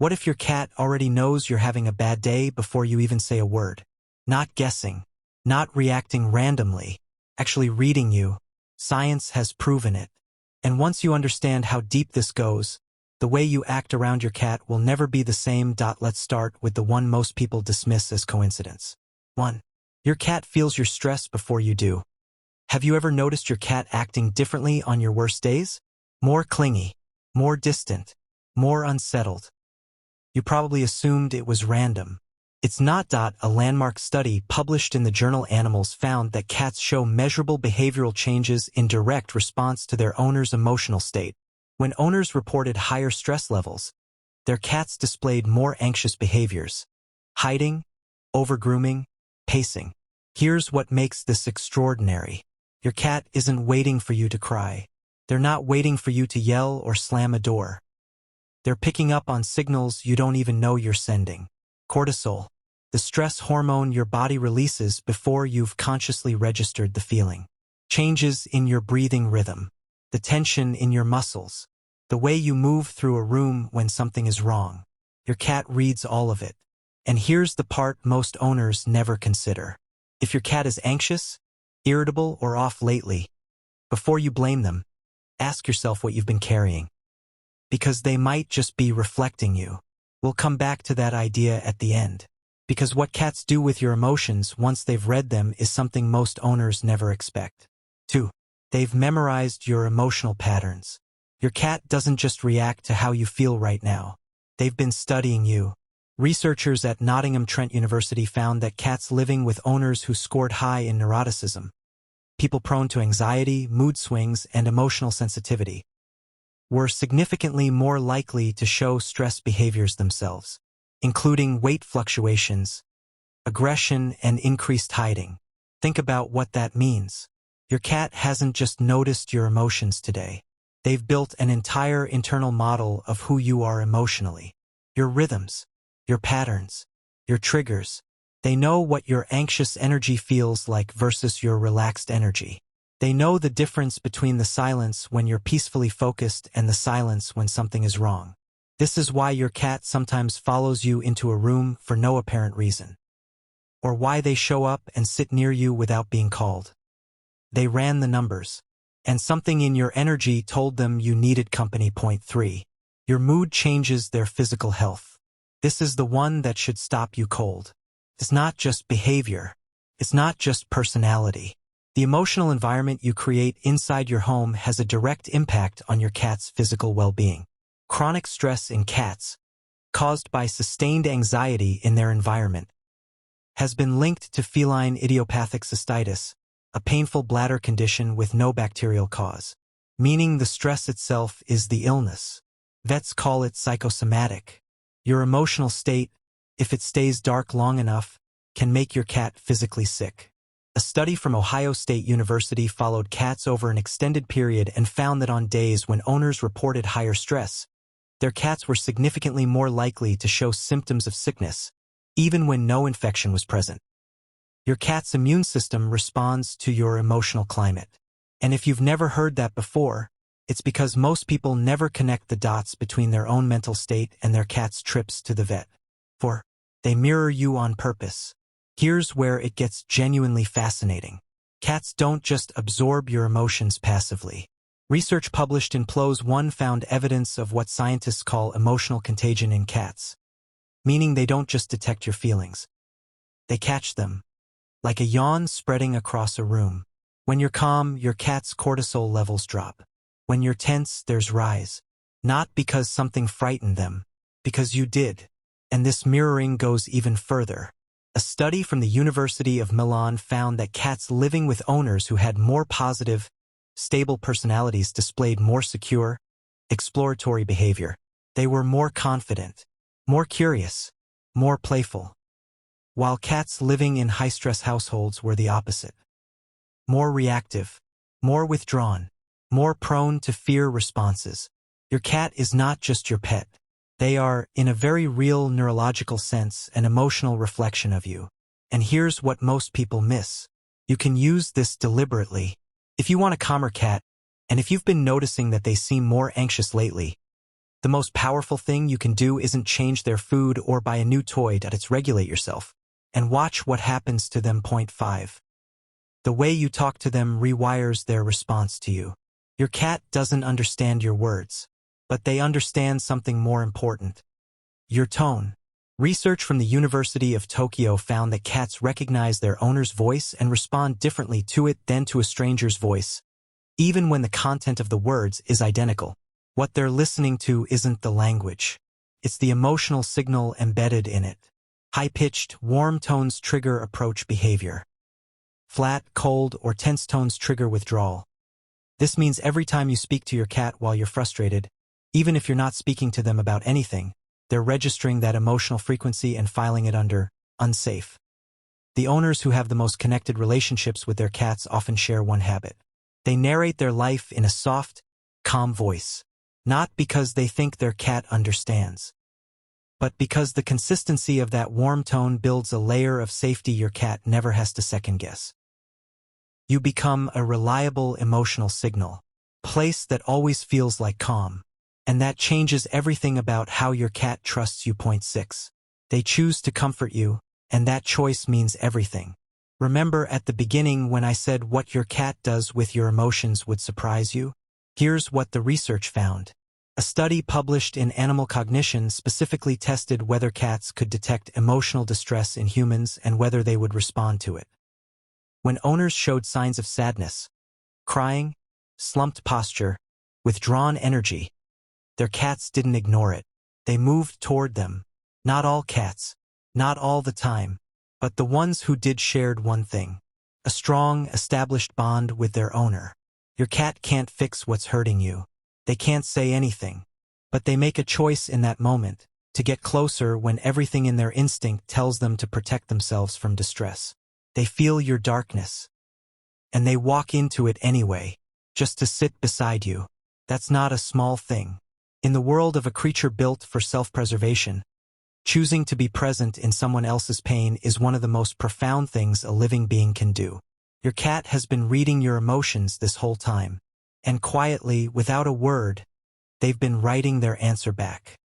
What if your cat already knows you're having a bad day before you even say a word? Not guessing, not reacting randomly, actually reading you. Science has proven it. And once you understand how deep this goes, the way you act around your cat will never be the same. Let's start with the one most people dismiss as coincidence. 1. Your cat feels your stress before you do. Have you ever noticed your cat acting differently on your worst days? More clingy, more distant, more unsettled. You probably assumed it was random. It's not. A landmark study published in the journal Animals found that cats show measurable behavioral changes in direct response to their owner's emotional state. When owners reported higher stress levels, their cats displayed more anxious behaviors: hiding, overgrooming, pacing. Here's what makes this extraordinary. Your cat isn't waiting for you to cry. They're not waiting for you to yell or slam a door. They're picking up on signals you don't even know you're sending. Cortisol, the stress hormone your body releases before you've consciously registered the feeling. Changes in your breathing rhythm, the tension in your muscles, the way you move through a room when something is wrong. Your cat reads all of it. And here's the part most owners never consider. If your cat is anxious, irritable, or off lately, before you blame them, ask yourself what you've been carrying. Because they might just be reflecting you. We'll come back to that idea at the end. Because what cats do with your emotions once they've read them is something most owners never expect. 2. They've memorized your emotional patterns. Your cat doesn't just react to how you feel right now. They've been studying you. Researchers at Nottingham Trent University found that cats living with owners who scored high in neuroticism, people prone to anxiety, mood swings, and emotional sensitivity, were significantly more likely to show stress behaviors themselves, including weight fluctuations, aggression, and increased hiding. Think about what that means. Your cat hasn't just noticed your emotions today. They've built an entire internal model of who you are emotionally. Your rhythms, your patterns, your triggers. They know what your anxious energy feels like versus your relaxed energy. They know the difference between the silence when you're peacefully focused and the silence when something is wrong. This is why your cat sometimes follows you into a room for no apparent reason. Or why they show up and sit near you without being called. They ran the numbers. And something in your energy told them you needed company. Point 3. Your mood changes their physical health. This is the one that should stop you cold. It's not just behavior. It's not just personality. The emotional environment you create inside your home has a direct impact on your cat's physical well-being. Chronic stress in cats, caused by sustained anxiety in their environment, has been linked to feline idiopathic cystitis, a painful bladder condition with no bacterial cause, meaning the stress itself is the illness. Vets call it psychosomatic. Your emotional state, if it stays dark long enough, can make your cat physically sick. A study from Ohio State University followed cats over an extended period and found that on days when owners reported higher stress, their cats were significantly more likely to show symptoms of sickness, even when no infection was present. Your cat's immune system responds to your emotional climate. And if you've never heard that before, it's because most people never connect the dots between their own mental state and their cat's trips to the vet. 4. They mirror you on purpose. Here's where it gets genuinely fascinating. Cats don't just absorb your emotions passively. Research published in PLOS One found evidence of what scientists call emotional contagion in cats, meaning they don't just detect your feelings. They catch them, like a yawn spreading across a room. When you're calm, your cat's cortisol levels drop. When you're tense, there's rise. Not because something frightened them, because you did. And this mirroring goes even further. A study from the University of Milan found that cats living with owners who had more positive, stable personalities displayed more secure, exploratory behavior. They were more confident, more curious, more playful. While cats living in high-stress households were the opposite. More reactive, more withdrawn, more prone to fear responses. Your cat is not just your pet. They are, in a very real neurological sense, an emotional reflection of you. And here's what most people miss. You can use this deliberately. If you want a calmer cat, and if you've been noticing that they seem more anxious lately, The most powerful thing you can do isn't change their food or buy a new toy, it's regulate yourself. And watch what happens to them. Point 5. The way you talk to them rewires their response to you. Your cat doesn't understand your words, but they understand something more important. Your tone. Research from the University of Tokyo found that cats recognize their owner's voice and respond differently to it than to a stranger's voice, even when the content of the words is identical. What they're listening to isn't the language. It's the emotional signal embedded in it. High-pitched, warm tones trigger approach behavior. Flat, cold, or tense tones trigger withdrawal. This means every time you speak to your cat while you're frustrated, even if you're not speaking to them about anything, they're registering that emotional frequency and filing it under unsafe. The owners who have the most connected relationships with their cats often share one habit. They narrate their life in a soft, calm voice, not because they think their cat understands, but because the consistency of that warm tone builds a layer of safety your cat never has to second-guess. You become a reliable emotional signal, place that always feels like calm. And that changes everything about how your cat trusts you. Point 6. They choose to comfort you, and that choice means everything. Remember at the beginning when I said what your cat does with your emotions would surprise you? Here's what the research found. A study published in Animal Cognition specifically tested whether cats could detect emotional distress in humans and whether they would respond to it. When owners showed signs of sadness, crying, slumped posture, withdrawn energy, their cats didn't ignore it. They moved toward them. Not all cats, not all the time, but the ones who did shared one thing: a strong, established bond with their owner. Your cat can't fix what's hurting you. They can't say anything, but they make a choice in that moment to get closer when everything in their instinct tells them to protect themselves from distress. They feel your darkness, and they walk into it anyway, just to sit beside you. That's not a small thing. In the world of a creature built for self-preservation, choosing to be present in someone else's pain is one of the most profound things a living being can do. Your cat has been reading your emotions this whole time, and quietly, without a word, they've been writing their answer back.